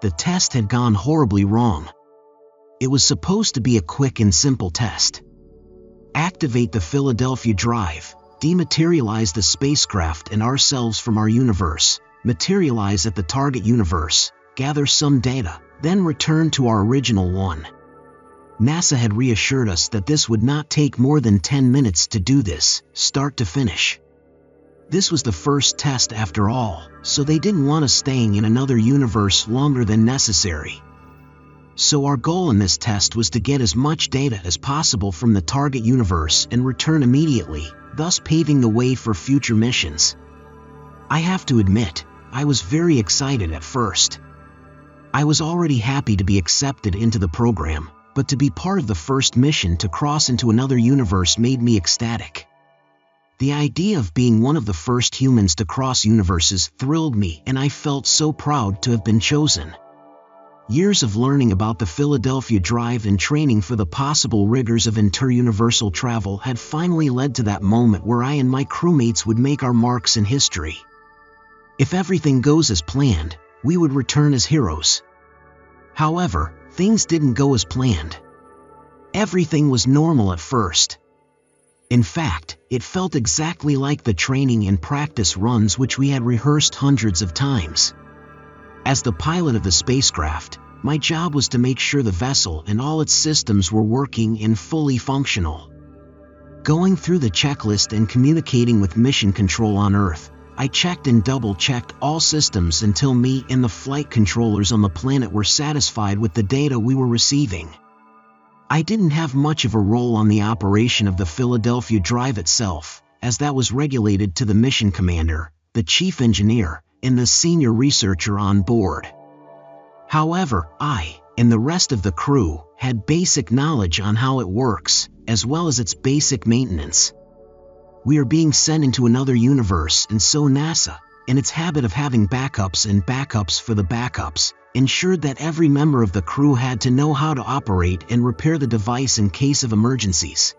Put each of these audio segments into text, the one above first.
the test had gone horribly wrong. It was supposed to be a quick and simple test. Activate the Philadelphia drive, dematerialize the spacecraft and ourselves from our universe, materialize at the target universe, gather some data, then return to our original one. NASA had reassured us that this would not take more than 10 minutes to do this, start to finish. This was the first test after all, so they didn't want us staying in another universe longer than necessary. So our goal in this test was to get as much data as possible from the target universe and return immediately, thus paving the way for future missions. I have to admit, I was very excited at first. I was already happy to be accepted into the program, but to be part of the first mission to cross into another universe made me ecstatic. The idea of being one of the first humans to cross universes thrilled me, and I felt so proud to have been chosen. Years of learning about the Philadelphia drive and training for the possible rigors of interuniversal travel had finally led to that moment where I and my crewmates would make our marks in history. If everything goes as planned, we would return as heroes. However, things didn't go as planned. Everything was normal at first. In fact, it felt exactly like the training and practice runs which we had rehearsed hundreds of times. As the pilot of the spacecraft, my job was to make sure the vessel and all its systems were working and fully functional. Going through the checklist and communicating with Mission Control on Earth, I checked and double-checked all systems until me and the flight controllers on the planet were satisfied with the data we were receiving. I didn't have much of a role on the operation of the Philadelphia drive itself, as that was regulated to the mission commander, the chief engineer, and the senior researcher on board. However, I, and the rest of the crew, had basic knowledge on how it works, as well as its basic maintenance. We are being sent into another universe, and so NASA, in its habit of having backups and backups for the backups, ensured that every member of the crew had to know how to operate and repair the device in case of emergencies.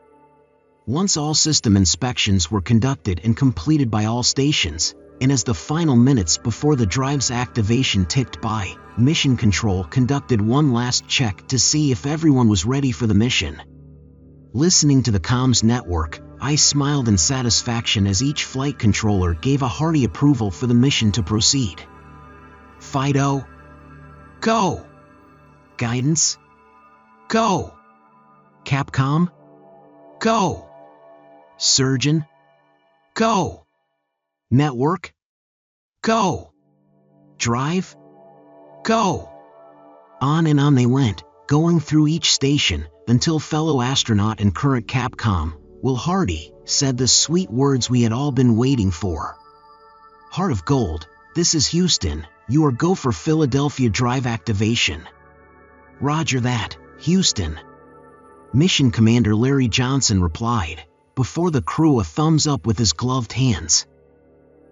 Once all system inspections were conducted and completed by all stations, and as the final minutes before the drive's activation ticked by, Mission Control conducted one last check to see if everyone was ready for the mission. Listening to the comms network, I smiled in satisfaction as each flight controller gave a hearty approval for the mission to proceed. Fido, go! Guidance, go! Capcom, go! Surgeon, go! Network, go! Drive, go! On and on they went, going through each station, until fellow astronaut and current Capcom, Will Hardy, said the sweet words we had all been waiting for. Heart of Gold, this is Houston, you are go for Philadelphia drive activation. Roger that, Houston. Mission Commander Larry Johnson replied, before the crew a thumbs up with his gloved hands.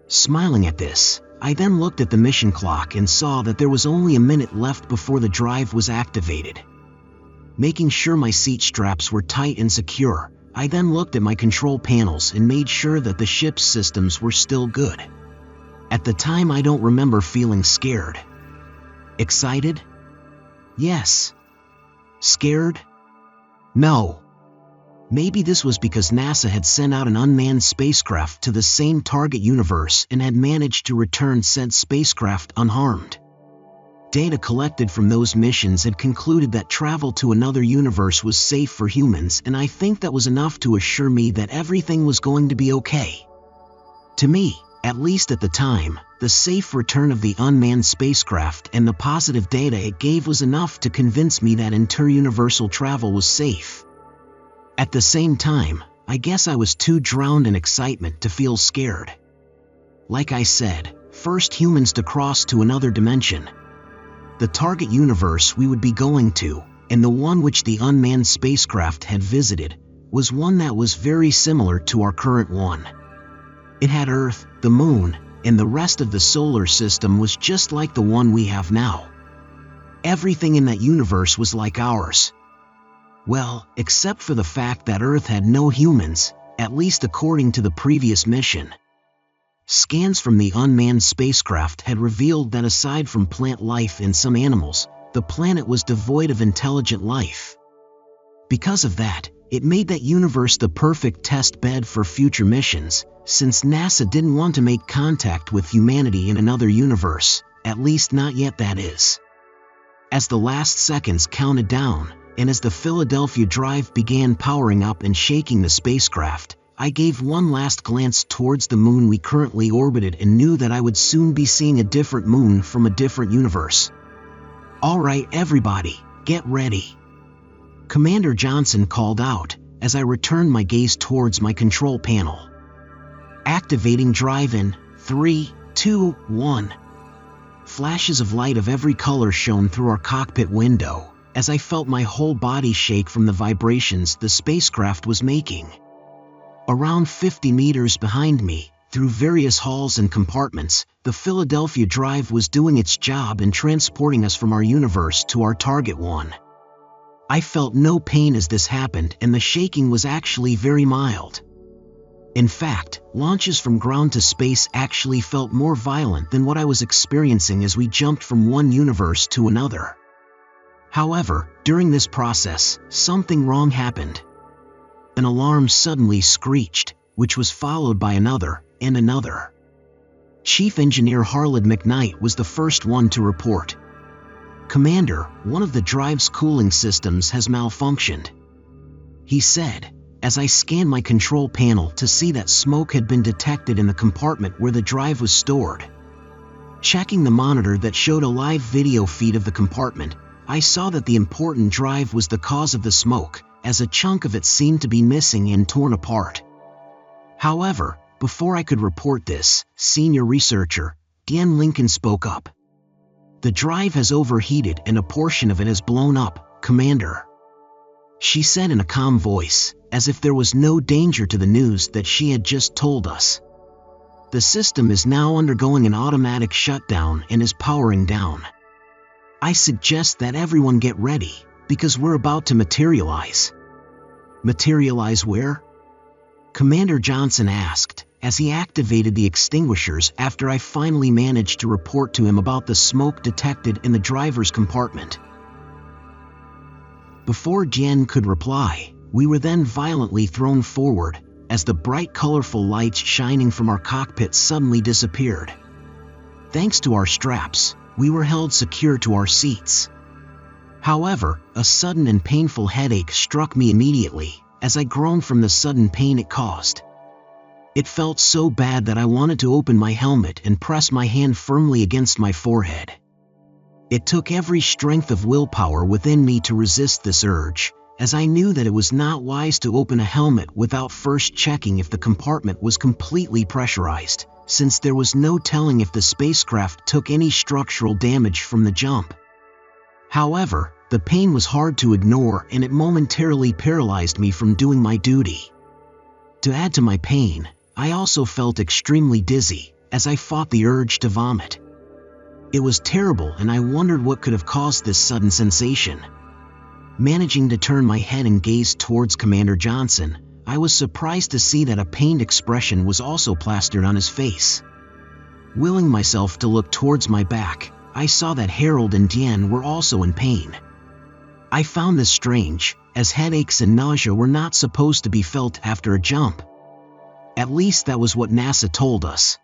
Smiling at this, I then looked at the mission clock and saw that there was only a minute left before the drive was activated. Making sure my seat straps were tight and secure, I then looked at my control panels and made sure that the ship's systems were still good. At the time I don't remember feeling scared. Excited? Yes. Scared? No. Maybe this was because NASA had sent out an unmanned spacecraft to the same target universe and had managed to return said spacecraft unharmed. Data collected from those missions had concluded that travel to another universe was safe for humans, and I think that was enough to assure me that everything was going to be okay. To me, at least at the time, the safe return of the unmanned spacecraft and the positive data it gave was enough to convince me that interuniversal travel was safe. At the same time, I guess I was too drowned in excitement to feel scared. Like I said, first humans to cross to another dimension. The target universe we would be going to, and the one which the unmanned spacecraft had visited, was one that was very similar to our current one. It had Earth, the Moon, and the rest of the solar system was just like the one we have now. Everything in that universe was like ours. Well, except for the fact that Earth had no humans, at least according to the previous mission. Scans from the unmanned spacecraft had revealed that aside from plant life and some animals, the planet was devoid of intelligent life. Because of that, it made that universe the perfect test bed for future missions, since NASA didn't want to make contact with humanity in another universe, at least not yet, that is. As the last seconds counted down, and as the Philadelphia drive began powering up and shaking the spacecraft, I gave one last glance towards the moon we currently orbited and knew that I would soon be seeing a different moon from a different universe. "Alright everybody, get ready," Commander Johnson called out, as I returned my gaze towards my control panel. "Activating drive in 3, 2, 1. Flashes of light of every color shone through our cockpit window, as I felt my whole body shake from the vibrations the spacecraft was making. Around 50 meters behind me, through various halls and compartments, the Philadelphia drive was doing its job in transporting us from our universe to our target one. I felt no pain as this happened, and the shaking was actually very mild. In fact, launches from ground to space actually felt more violent than what I was experiencing as we jumped from one universe to another. However, during this process, something wrong happened. An alarm suddenly screeched, which was followed by another, and another. Chief Engineer Harland McKnight was the first one to report. "Commander, one of the drive's cooling systems has malfunctioned," he said, as I scanned my control panel to see that smoke had been detected in the compartment where the drive was stored. Checking the monitor that showed a live video feed of the compartment, I saw that the important drive was the cause of the smoke, as a chunk of it seemed to be missing and torn apart. However, before I could report this, senior researcher, Deanne Lincoln spoke up. "The drive has overheated and a portion of it has blown up, Commander," she said in a calm voice, as if there was no danger to the news that she had just told us. "The system is now undergoing an automatic shutdown and is powering down. I suggest that everyone get ready, because we're about to materialize." "Materialize where?" Commander Johnson asked, as he activated the extinguishers after I finally managed to report to him about the smoke detected in the driver's compartment. Before Jen could reply, we were then violently thrown forward, as the bright colorful lights shining from our cockpit suddenly disappeared. Thanks to our straps, we were held secure to our seats. However, a sudden and painful headache struck me immediately, as I groaned from the sudden pain it caused. It felt so bad that I wanted to open my helmet and press my hand firmly against my forehead. It took every strength of willpower within me to resist this urge, as I knew that it was not wise to open a helmet without first checking if the compartment was completely pressurized, since there was no telling if the spacecraft took any structural damage from the jump. However, the pain was hard to ignore and it momentarily paralyzed me from doing my duty. To add to my pain, I also felt extremely dizzy, as I fought the urge to vomit. It was terrible and I wondered what could have caused this sudden sensation. Managing to turn my head and gaze towards Commander Johnson, I was surprised to see that a pained expression was also plastered on his face. Willing myself to look towards my back, I saw that Harold and Deanne were also in pain. I found this strange, as headaches and nausea were not supposed to be felt after a jump. At least that was what NASA told us.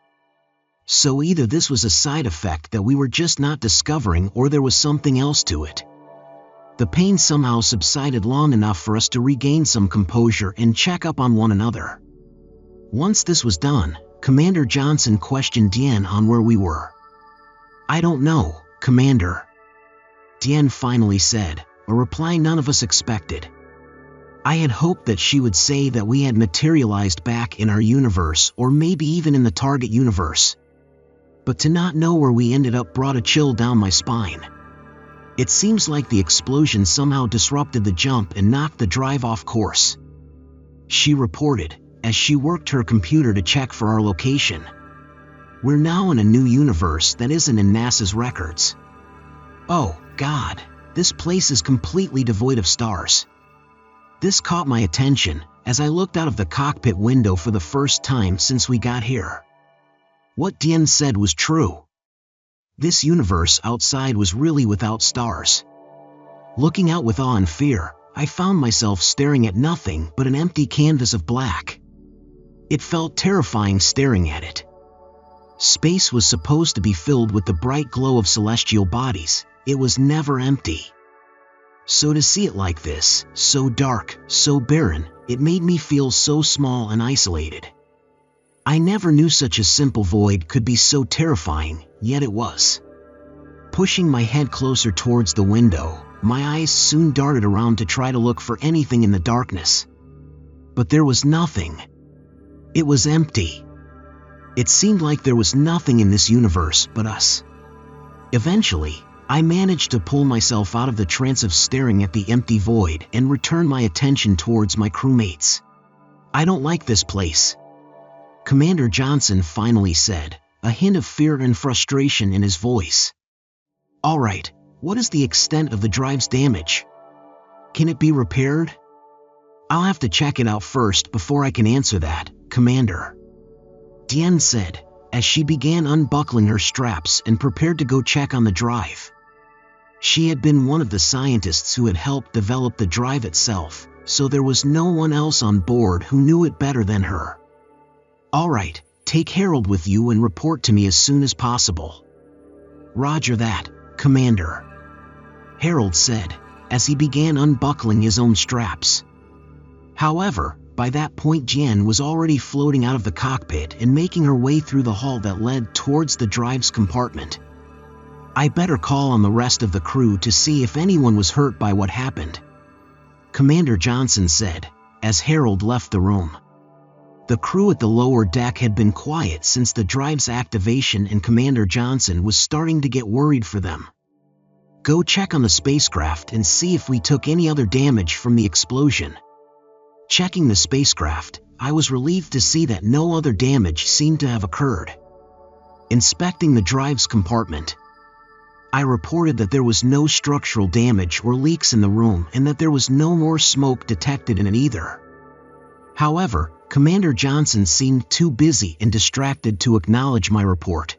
So either this was a side effect that we were just not discovering or there was something else to it. The pain somehow subsided long enough for us to regain some composure and check up on one another. Once this was done, Commander Johnson questioned Deanne on where we were. "I don't know, Commander," Deanne finally said, a reply none of us expected. I had hoped that she would say that we had materialized back in our universe or maybe even in the target universe. But to not know where we ended up brought a chill down my spine. It seems like the explosion somehow disrupted the jump and knocked the drive off course, she reported, as she worked her computer to check for our location. "We're now in a new universe that isn't in NASA's records. Oh, God, this place is completely devoid of stars." This caught my attention, as I looked out of the cockpit window for the first time since we got here. What Dian said was true. This universe outside was really without stars. Looking out with awe and fear, I found myself staring at nothing but an empty canvas of black. It felt terrifying staring at it. Space was supposed to be filled with the bright glow of celestial bodies. It was never empty. So to see it like this, so dark, so barren, it made me feel so small and isolated. I never knew such a simple void could be so terrifying, yet it was. Pushing my head closer towards the window, my eyes soon darted around to try to look for anything in the darkness. But there was nothing. It was empty. It seemed like there was nothing in this universe but us. Eventually, I managed to pull myself out of the trance of staring at the empty void and return my attention towards my crewmates. "I don't like this place," Commander Johnson finally said, a hint of fear and frustration in his voice. "All right, what is the extent of the drive's damage? Can it be repaired?" "I'll have to check it out first before I can answer that, Commander," Dian said, as she began unbuckling her straps and prepared to go check on the drive. She had been one of the scientists who had helped develop the drive itself, so there was no one else on board who knew it better than her. "All right, take Harold with you and report to me as soon as possible." "Roger that, Commander," Harold said, as he began unbuckling his own straps. However, by that point Jen was already floating out of the cockpit and making her way through the hall that led towards the drive's compartment. "I better call on the rest of the crew to see if anyone was hurt by what happened," Commander Johnson said, as Harold left the room. The crew at the lower deck had been quiet since the drive's activation, and Commander Johnson was starting to get worried for them. "Go check on the spacecraft and see if we took any other damage from the explosion." Checking the spacecraft, I was relieved to see that no other damage seemed to have occurred. Inspecting the drive's compartment, I reported that there was no structural damage or leaks in the room and that there was no more smoke detected in it either. However, Commander Johnson seemed too busy and distracted to acknowledge my report.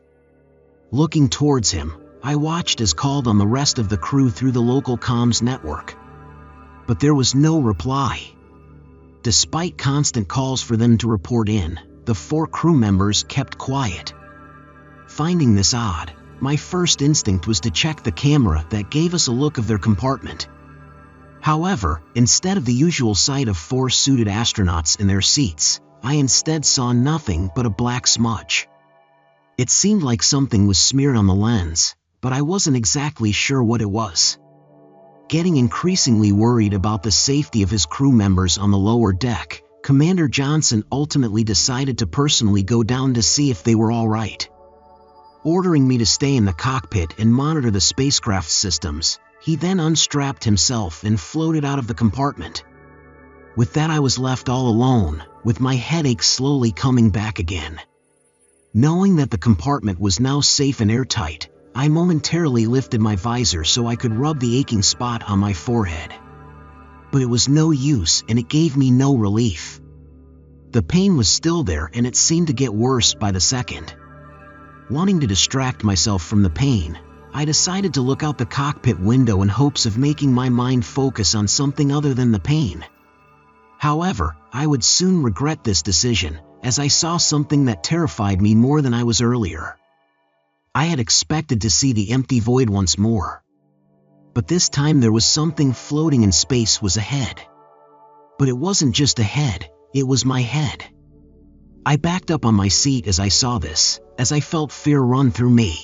Looking towards him, I watched as called on the rest of the crew through the local comms network. But there was no reply. Despite constant calls for them to report in, the 4 crew members kept quiet. Finding this odd, my first instinct was to check the camera that gave us a look of their compartment. However, instead of the usual sight of 4 suited astronauts in their seats, I instead saw nothing but a black smudge. It seemed like something was smeared on the lens, but I wasn't exactly sure what it was. Getting increasingly worried about the safety of his crew members on the lower deck, Commander Johnson ultimately decided to personally go down to see if they were all right. Ordering me to stay in the cockpit and monitor the spacecraft systems, he then unstrapped himself and floated out of the compartment. With that, I was left all alone, with my headache slowly coming back again. Knowing that the compartment was now safe and airtight, I momentarily lifted my visor so I could rub the aching spot on my forehead. But it was no use, and it gave me no relief. The pain was still there, and it seemed to get worse by the second. Wanting to distract myself from the pain, I decided to look out the cockpit window in hopes of making my mind focus on something other than the pain. However, I would soon regret this decision, as I saw something that terrified me more than I was earlier. I had expected to see the empty void once more. But this time there was something floating in space was ahead. But it wasn't just a head, it was my head. I backed up on my seat as I saw this, as I felt fear run through me.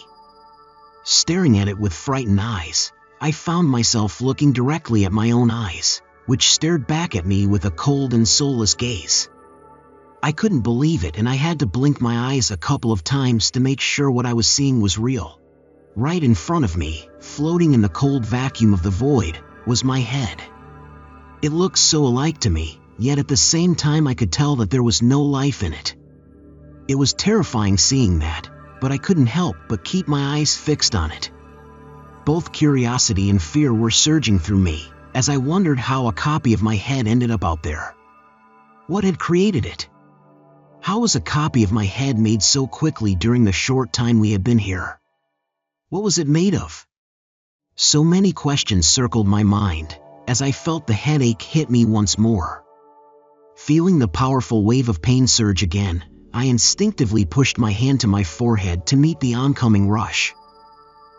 Staring at it with frightened eyes, I found myself looking directly at my own eyes, which stared back at me with a cold and soulless gaze. I couldn't believe it, and I had to blink my eyes a couple of times to make sure what I was seeing was real. Right in front of me, floating in the cold vacuum of the void, was my head. It looked so alike to me, yet at the same time I could tell that there was no life in it. It was terrifying seeing that, but I couldn't help but keep my eyes fixed on it. Both curiosity and fear were surging through me, as I wondered how a copy of my head ended up out there. What had created it? How was a copy of my head made so quickly during the short time we had been here? What was it made of? So many questions circled my mind as I felt the headache hit me once more. Feeling the powerful wave of pain surge again, I instinctively pushed my hand to my forehead to meet the oncoming rush.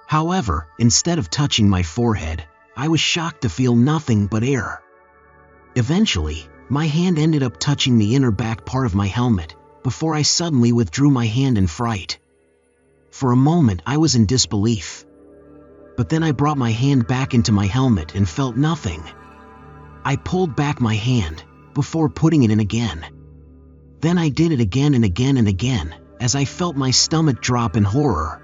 However, instead of touching my forehead, I was shocked to feel nothing but air. Eventually, my hand ended up touching the inner back part of my helmet before I suddenly withdrew my hand in fright. For a moment I was in disbelief. But then I brought my hand back into my helmet and felt nothing. I pulled back my hand before putting it in again. Then I did it again and again and again as I felt my stomach drop in horror.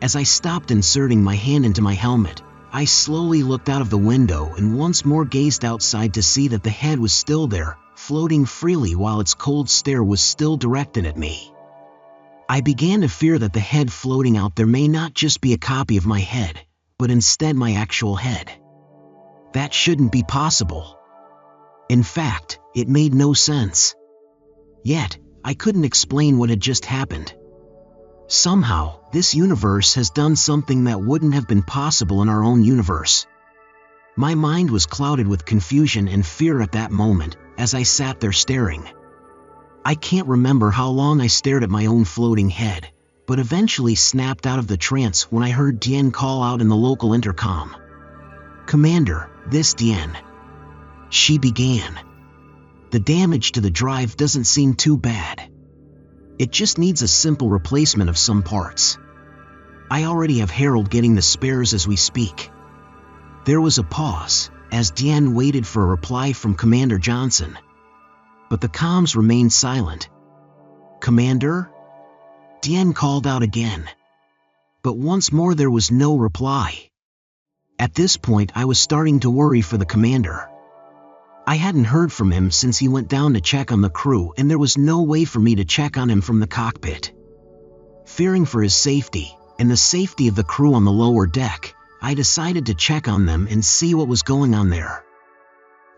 As I stopped inserting my hand into my helmet, I slowly looked out of the window and once more gazed outside to see that the head was still there, floating freely while its cold stare was still directed at me. I began to fear that the head floating out there may not just be a copy of my head, but instead my actual head. That shouldn't be possible. In fact, it made no sense. Yet, I couldn't explain what had just happened. Somehow, this universe has done something that wouldn't have been possible in our own universe. My mind was clouded with confusion and fear at that moment as I sat there staring. I can't remember how long I stared at my own floating head, but eventually snapped out of the trance when I heard Diane call out in the local intercom. "Commander, this Diane." She began. "The damage to the drive doesn't seem too bad. It just needs a simple replacement of some parts. I already have Harold getting the spares as we speak." There was a pause as Diane waited for a reply from Commander Johnson. But the comms remained silent. "Commander?" Diane called out again. But once more there was no reply. At this point I was starting to worry for the commander. I hadn't heard from him since he went down to check on the crew, and there was no way for me to check on him from the cockpit. Fearing for his safety, and the safety of the crew on the lower deck, I decided to check on them and see what was going on there.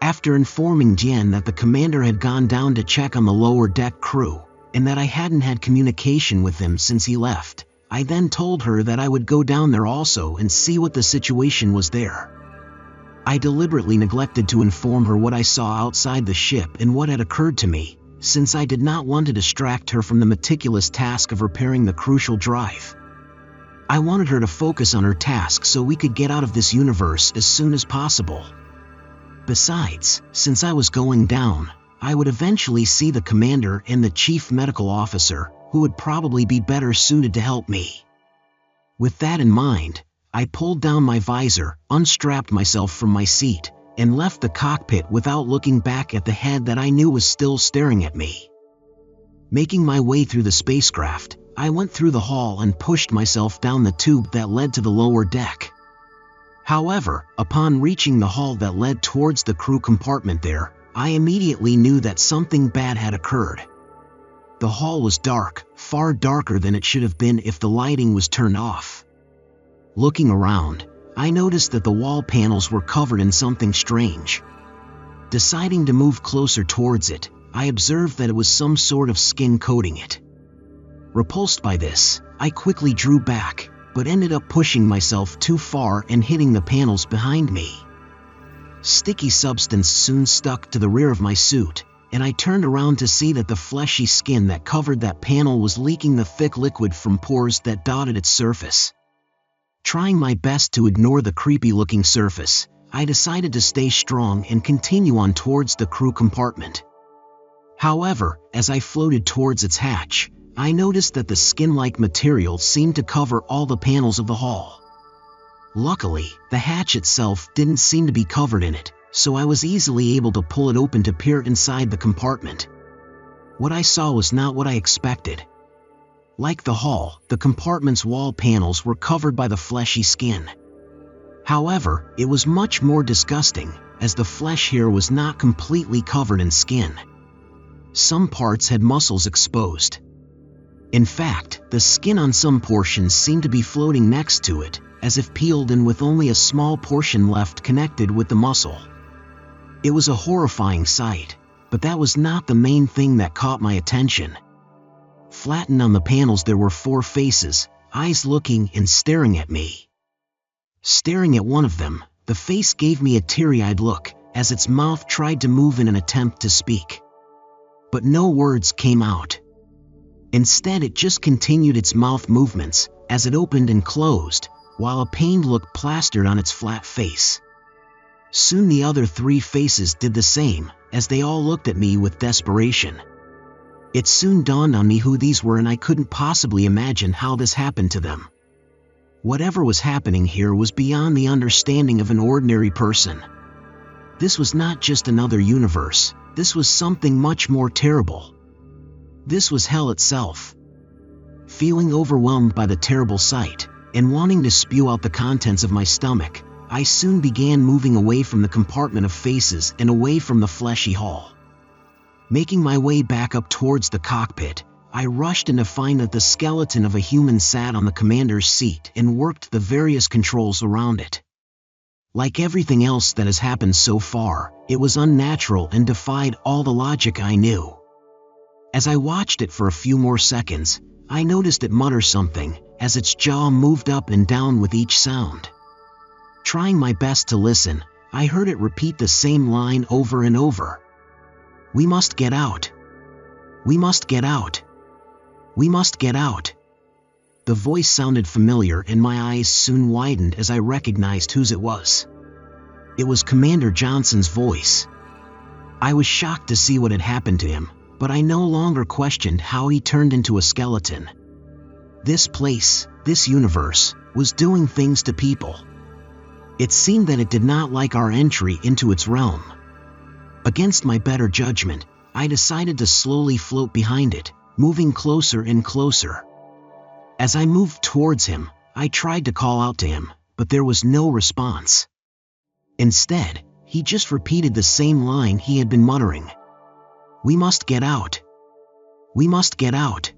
After informing Jen that the commander had gone down to check on the lower deck crew, and that I hadn't had communication with him since he left, I then told her that I would go down there also and see what the situation was there. I deliberately neglected to inform her what I saw outside the ship and what had occurred to me, since I did not want to distract her from the meticulous task of repairing the crucial drive. I wanted her to focus on her task so we could get out of this universe as soon as possible. Besides, since I was going down, I would eventually see the commander and the chief medical officer, who would probably be better suited to help me. With that in mind, I pulled down my visor, unstrapped myself from my seat, and left the cockpit without looking back at the head that I knew was still staring at me. Making my way through the spacecraft, I went through the hall and pushed myself down the tube that led to the lower deck. However, upon reaching the hall that led towards the crew compartment there, I immediately knew that something bad had occurred. The hall was dark, far darker than it should have been if the lighting was turned off. Looking around, I noticed that the wall panels were covered in something strange. Deciding to move closer towards it, I observed that it was some sort of skin coating it. Repulsed by this, I quickly drew back, but ended up pushing myself too far and hitting the panels behind me. Sticky substance soon stuck to the rear of my suit, and I turned around to see that the fleshy skin that covered that panel was leaking the thick liquid from pores that dotted its surface. Trying my best to ignore the creepy-looking surface, I decided to stay strong and continue on towards the crew compartment. However, as I floated towards its hatch, I noticed that the skin-like material seemed to cover all the panels of the hall. Luckily, the hatch itself didn't seem to be covered in it, so I was easily able to pull it open to peer inside the compartment. What I saw was not what I expected. Like the hall, the compartment's wall panels were covered by the fleshy skin. However, it was much more disgusting, as the flesh here was not completely covered in skin. Some parts had muscles exposed. In fact, the skin on some portions seemed to be floating next to it, as if peeled and with only a small portion left connected with the muscle. It was a horrifying sight, But that was not the main thing that caught my attention. Flattened on the panels there were 4 faces, eyes looking and staring at me. Staring at one of them, the face gave me a teary-eyed look, as its mouth tried to move in an attempt to speak. But no words came out. Instead it just continued its mouth movements, as it opened and closed, while a pained look plastered on its flat face. Soon the other 3 faces did the same, as they all looked at me with desperation. It soon dawned on me who these were, and I couldn't possibly imagine how this happened to them. Whatever was happening here was beyond the understanding of an ordinary person. This was not just another universe, this was something much more terrible. This was hell itself. Feeling overwhelmed by the terrible sight, and wanting to spew out the contents of my stomach, I soon began moving away from the compartment of faces and away from the fleshy hall. Making my way back up towards the cockpit, I rushed in to find that the skeleton of a human sat on the commander's seat and worked the various controls around it. Like everything else that has happened so far, it was unnatural and defied all the logic I knew. As I watched it for a few more seconds, I noticed it mutter something, as its jaw moved up and down with each sound. Trying my best to listen, I heard it repeat the same line over and over. "We must get out. We must get out. We must get out." The voice sounded familiar and my eyes soon widened as I recognized whose it was. It was Commander Johnson's voice. I was shocked to see what had happened to him, but I no longer questioned how he turned into a skeleton. This place, this universe, was doing things to people. It seemed that it did not like our entry into its realm. Against my better judgment, I decided to slowly float behind it, moving closer and closer. As I moved towards him, I tried to call out to him, but there was no response. Instead, he just repeated the same line he had been muttering. "We must get out. We must get out."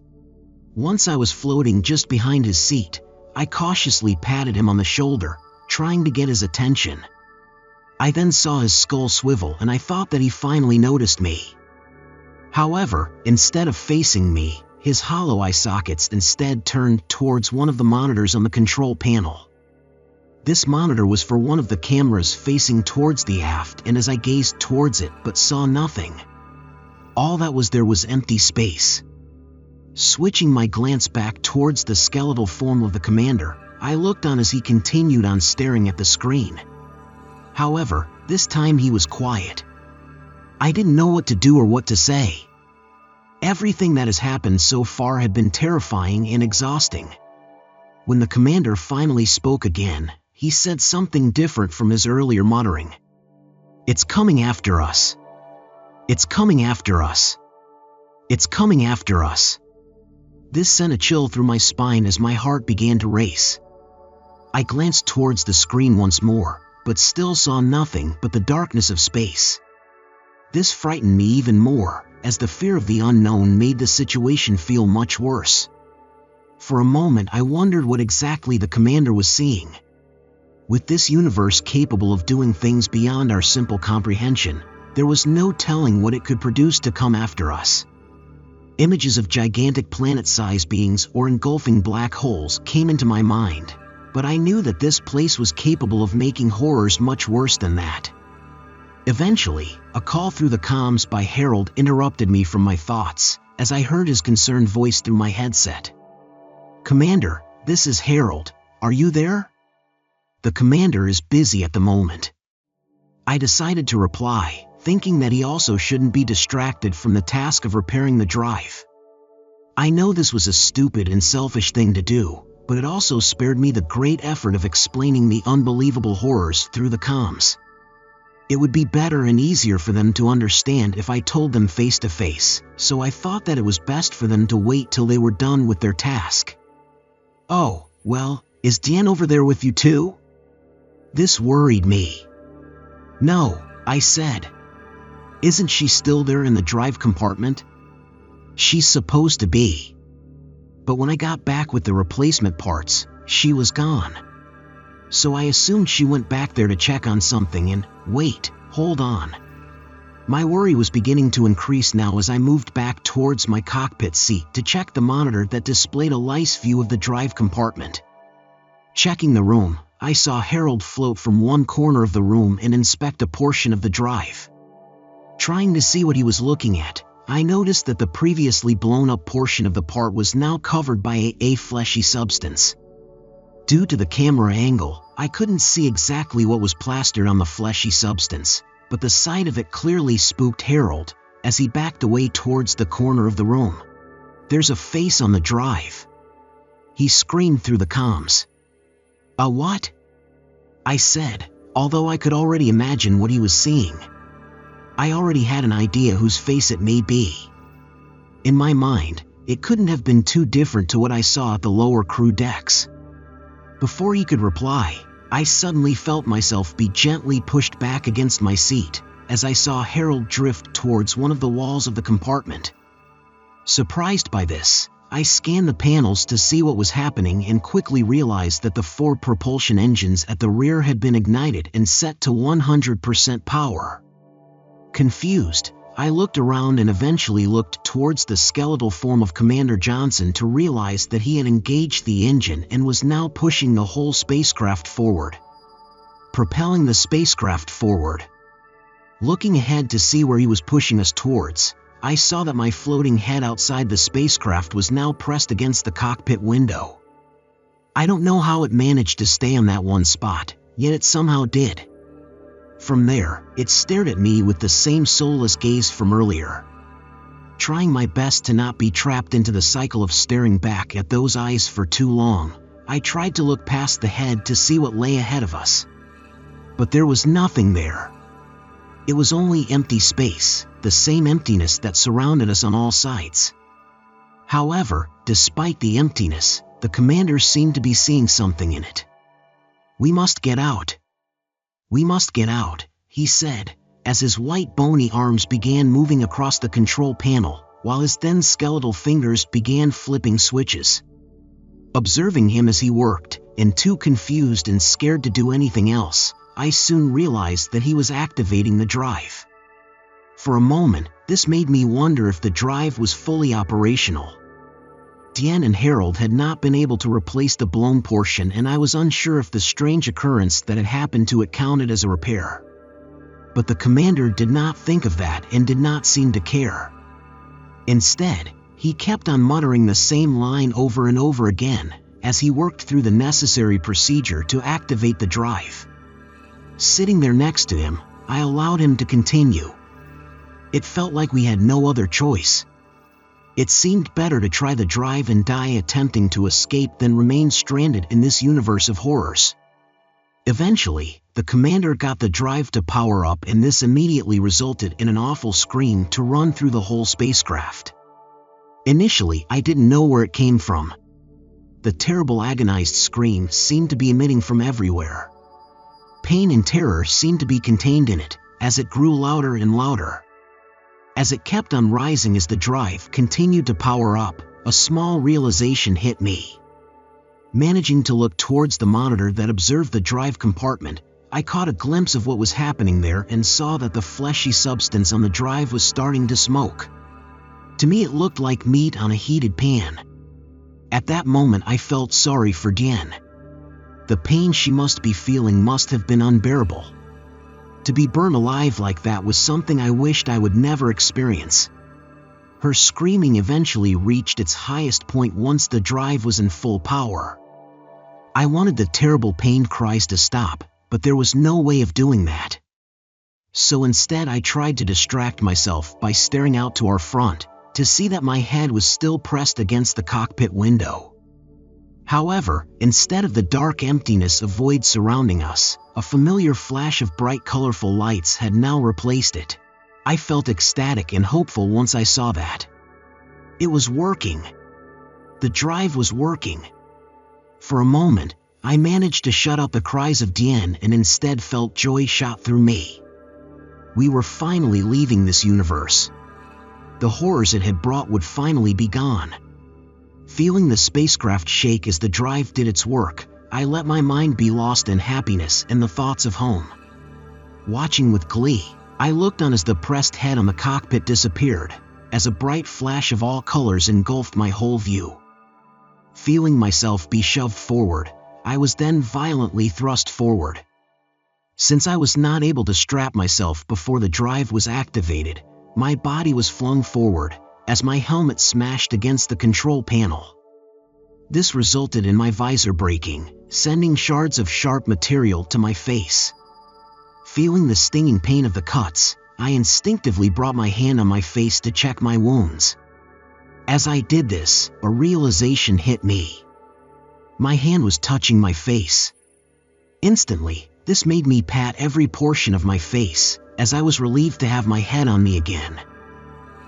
Once I was floating just behind his seat, I cautiously patted him on the shoulder, trying to get his attention. I then saw his skull swivel and I thought that he finally noticed me. However, instead of facing me, his hollow eye sockets instead turned towards one of the monitors on the control panel. This monitor was for one of the cameras facing towards the aft, and as I gazed towards it but saw nothing, all that was there was empty space. Switching my glance back towards the skeletal form of the commander, I looked on as he continued on staring at the screen. However, this time he was quiet. I didn't know what to do or what to say. Everything that has happened so far had been terrifying and exhausting. When the commander finally spoke again, he said something different from his earlier muttering. "It's coming after us. It's coming after us. It's coming after us." This sent a chill through my spine as my heart began to race. I glanced towards the screen once more, but still saw nothing but the darkness of space. This frightened me even more, as the fear of the unknown made the situation feel much worse. For a moment I wondered what exactly the commander was seeing. With this universe capable of doing things beyond our simple comprehension, there was no telling what it could produce to come after us. Images of gigantic planet-sized beings or engulfing black holes came into my mind, but I knew that this place was capable of making horrors much worse than that. Eventually, a call through the comms by Harold interrupted me from my thoughts, as I heard his concerned voice through my headset. "Commander, this is Harold. Are you there? The commander is busy at the moment." I decided to reply, thinking that he also shouldn't be distracted from the task of repairing the drive. I know this was a stupid and selfish thing to do, but it also spared me the great effort of explaining the unbelievable horrors through the comms. It would be better and easier for them to understand if I told them face to face, so I thought that it was best for them to wait till they were done with their task. "Oh, well, is Diane over there with you too?" This worried me. "No," I said. "Isn't she still there in the drive compartment?" "She's supposed to be. But when I got back with the replacement parts, she was gone. So I assumed she went back there to check on something and, wait, hold on. My worry was beginning to increase now as I moved back towards my cockpit seat to check the monitor that displayed a live view of the drive compartment. Checking the room, I saw Harold float from one corner of the room and inspect a portion of the drive. Trying to see what he was looking at, I noticed that the previously blown-up portion of the part was now covered by a fleshy substance. Due to the camera angle, I couldn't see exactly what was plastered on the fleshy substance, but the sight of it clearly spooked Harold as he backed away towards the corner of the room. "There's a face on the drive," he screamed through the comms. "A what?" I said, although I could already imagine what he was seeing. I already had an idea whose face it may be. In my mind, it couldn't have been too different to what I saw at the lower crew decks. Before he could reply, I suddenly felt myself be gently pushed back against my seat as I saw Harold drift towards one of the walls of the compartment. Surprised by this, I scanned the panels to see what was happening and quickly realized that the 4 propulsion engines at the rear had been ignited and set to 100% power. Confused, I looked around and eventually looked towards the skeletal form of Commander Johnson to realize that he had engaged the engine and was now pushing the whole spacecraft forward. Propelling the spacecraft forward. Looking ahead to see where he was pushing us towards, I saw that my floating head outside the spacecraft was now pressed against the cockpit window. I don't know how it managed to stay on that one spot, yet it somehow did. From there, it stared at me with the same soulless gaze from earlier. Trying my best to not be trapped into the cycle of staring back at those eyes for too long, I tried to look past the head to see what lay ahead of us. But there was nothing there. It was only empty space, the same emptiness that surrounded us on all sides. However, despite the emptiness, the commander seemed to be seeing something in it. "We must get out. We must get out," he said, as his white bony arms began moving across the control panel, while his thin skeletal fingers began flipping switches. Observing him as he worked, and too confused and scared to do anything else, I soon realized that he was activating the drive. For a moment, this made me wonder if the drive was fully operational. Diane and Harold had not been able to replace the blown portion, and I was unsure if the strange occurrence that had happened to it counted as a repair. But the commander did not think of that and did not seem to care. Instead, he kept on muttering the same line over and over again as he worked through the necessary procedure to activate the drive. Sitting there next to him, I allowed him to continue. It felt like we had no other choice. It seemed better to try the drive and die attempting to escape than remain stranded in this universe of horrors. Eventually, the commander got the drive to power up, and this immediately resulted in an awful scream to run through the whole spacecraft. Initially, I didn't know where it came from. The terrible agonized scream seemed to be emitting from everywhere. Pain and terror seemed to be contained in it, as it grew louder and louder. As it kept on rising as the drive continued to power up, a small realization hit me. Managing to look towards the monitor that observed the drive compartment, I caught a glimpse of what was happening there and saw that the fleshy substance on the drive was starting to smoke. To me, it looked like meat on a heated pan. At that moment, I felt sorry for Diane. The pain she must be feeling must have been unbearable. To be burned alive like that was something I wished I would never experience. Her screaming eventually reached its highest point once the drive was in full power. I wanted the terrible pain cries to stop, but there was no way of doing that. So instead, I tried to distract myself by staring out to our front, to see that my head was still pressed against the cockpit window. However, instead of the dark emptiness of void surrounding us, a familiar flash of bright colorful lights had now replaced it. I felt ecstatic and hopeful once I saw that. It was working. The drive was working. For a moment, I managed to shut out the cries of Diane and instead felt joy shot through me. We were finally leaving this universe. The horrors it had brought would finally be gone. Feeling the spacecraft shake as the drive did its work, I let my mind be lost in happiness and the thoughts of home. Watching with glee, I looked on as the pressed head on the cockpit disappeared, as a bright flash of all colors engulfed my whole view. Feeling myself be shoved forward, I was then violently thrust forward. Since I was not able to strap myself before the drive was activated, my body was flung forward, as my helmet smashed against the control panel. This resulted in my visor breaking, sending shards of sharp material to my face. Feeling the stinging pain of the cuts, I instinctively brought my hand on my face to check my wounds. As I did this, a realization hit me. My hand was touching my face. Instantly, this made me pat every portion of my face, as I was relieved to have my head on me again.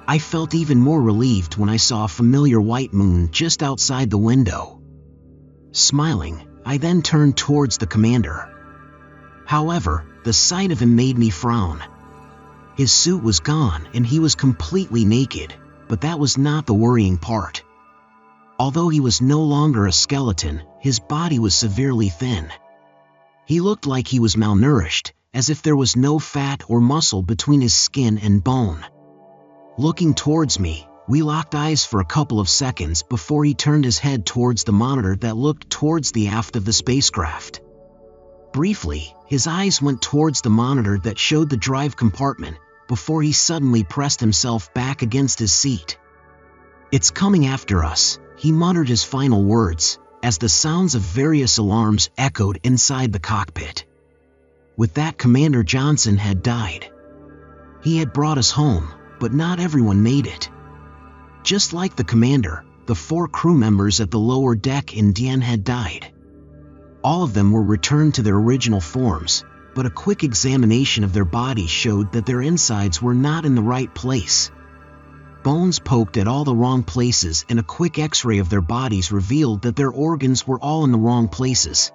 I felt even more relieved when I saw a familiar white moon just outside the window. Smiling, I then turned towards the commander. However, the sight of him made me frown. His suit was gone and he was completely naked, but that was not the worrying part. Although he was no longer a skeleton, his body was severely thin. He looked like he was malnourished, as if there was no fat or muscle between his skin and bone. Looking towards me, we locked eyes for a couple of seconds before he turned his head towards the monitor that looked towards the aft of the spacecraft. Briefly, his eyes went towards the monitor that showed the drive compartment, before he suddenly pressed himself back against his seat. "It's coming after us," he muttered his final words, as the sounds of various alarms echoed inside the cockpit. With that, Commander Johnson had died. He had brought us home, but not everyone made it. Just like the commander, the 4 crew members at the lower deck in Dien had died. All of them were returned to their original forms, but a quick examination of their bodies showed that their insides were not in the right place. Bones poked at all the wrong places, and a quick x-ray of their bodies revealed that their organs were all in the wrong places.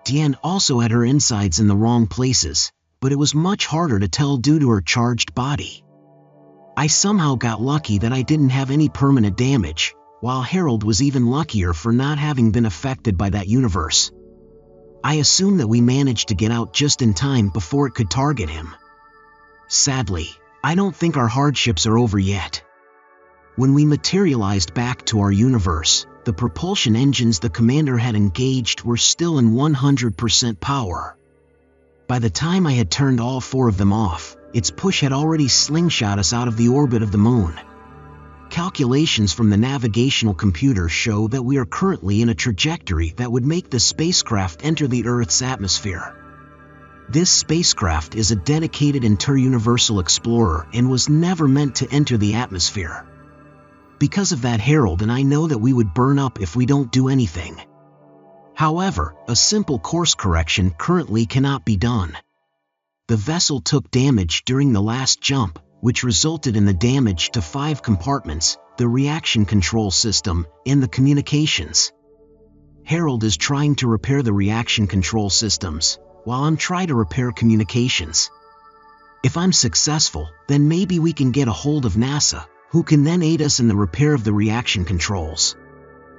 Dien also had her insides in the wrong places, but it was much harder to tell due to her charged body. I somehow got lucky that I didn't have any permanent damage, while Harold was even luckier for not having been affected by that universe. I assume that we managed to get out just in time before it could target him. Sadly, I don't think our hardships are over yet. When we materialized back to our universe, the propulsion engines the commander had engaged were still in 100% power. By the time I had turned all 4 of them off, its push had already slingshot us out of the orbit of the moon. Calculations from the navigational computer show that we are currently in a trajectory that would make the spacecraft enter the Earth's atmosphere. This spacecraft is a dedicated inter-universal explorer and was never meant to enter the atmosphere. Because of that, Harold and I know that we would burn up if we don't do anything. However, a simple course correction currently cannot be done. The vessel took damage during the last jump, which resulted in the damage to 5 compartments, the reaction control system, and the communications. Harold is trying to repair the reaction control systems, while I'm trying to repair communications. If I'm successful, then maybe we can get a hold of NASA, who can then aid us in the repair of the reaction controls.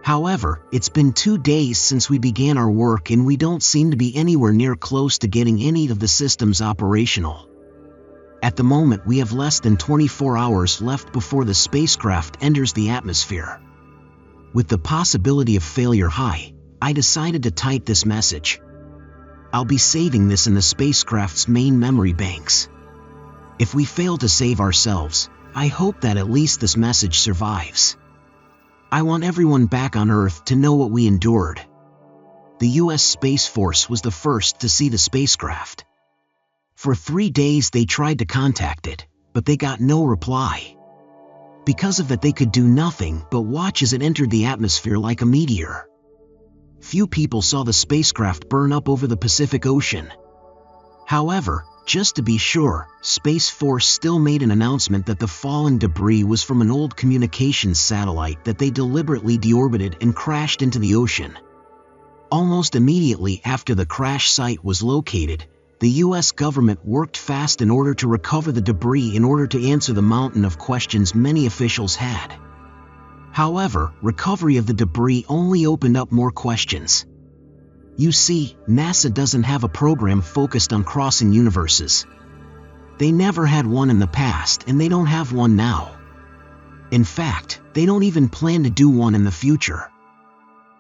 However, it's been 2 days since we began our work and we don't seem to be anywhere near close to getting any of the systems operational. At the moment, we have less than 24 hours left before the spacecraft enters the atmosphere. With the possibility of failure high, I decided to type this message. I'll be saving this in the spacecraft's main memory banks. If we fail to save ourselves, I hope that at least this message survives. I want everyone back on Earth to know what we endured. The US Space Force was the first to see the spacecraft. For 3 days they tried to contact it, but they got no reply. Because of that, they could do nothing but watch as it entered the atmosphere like a meteor. Few people saw the spacecraft burn up over the Pacific Ocean. However, just to be sure, Space Force still made an announcement that the fallen debris was from an old communications satellite that they deliberately deorbited and crashed into the ocean. Almost immediately after the crash site was located, the US government worked fast in order to recover the debris in order to answer the mountain of questions many officials had. However, recovery of the debris only opened up more questions. You see, NASA doesn't have a program focused on crossing universes. They never had one in the past and they don't have one now. In fact, they don't even plan to do one in the future.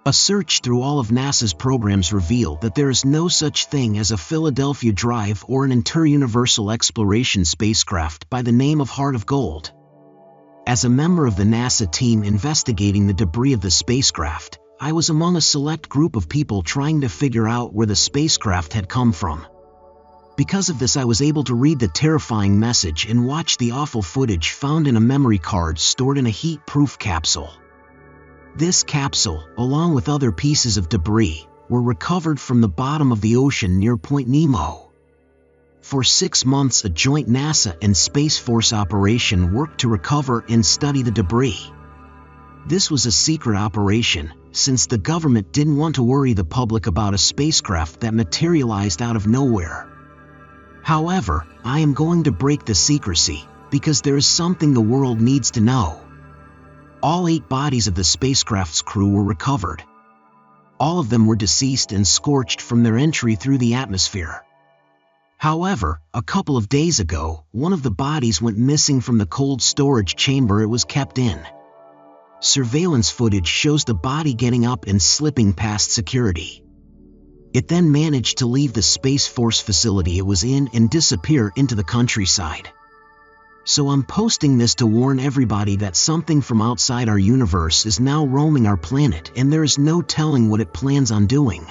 A search through all of NASA's programs revealed that there is no such thing as a Philadelphia Drive or an interuniversal exploration spacecraft by the name of Heart of Gold. As a member of the NASA team investigating the debris of the spacecraft, I was among a select group of people trying to figure out where the spacecraft had come from. Because of this, I was able to read the terrifying message and watch the awful footage found in a memory card stored in a heat-proof capsule. This capsule, along with other pieces of debris, were recovered from the bottom of the ocean near Point Nemo. For 6 months, a joint NASA and Space Force operation worked to recover and study the debris. This was a secret operation, since the government didn't want to worry the public about a spacecraft that materialized out of nowhere. However, I am going to break the secrecy, because there is something the world needs to know. All 8 bodies of the spacecraft's crew were recovered. All of them were deceased and scorched from their entry through the atmosphere. However, a couple of days ago, one of the bodies went missing from the cold storage chamber it was kept in. Surveillance footage shows the body getting up and slipping past security. It then managed to leave the Space Force facility it was in and disappear into the countryside. So I'm posting this to warn everybody that something from outside our universe is now roaming our planet and there is no telling what it plans on doing.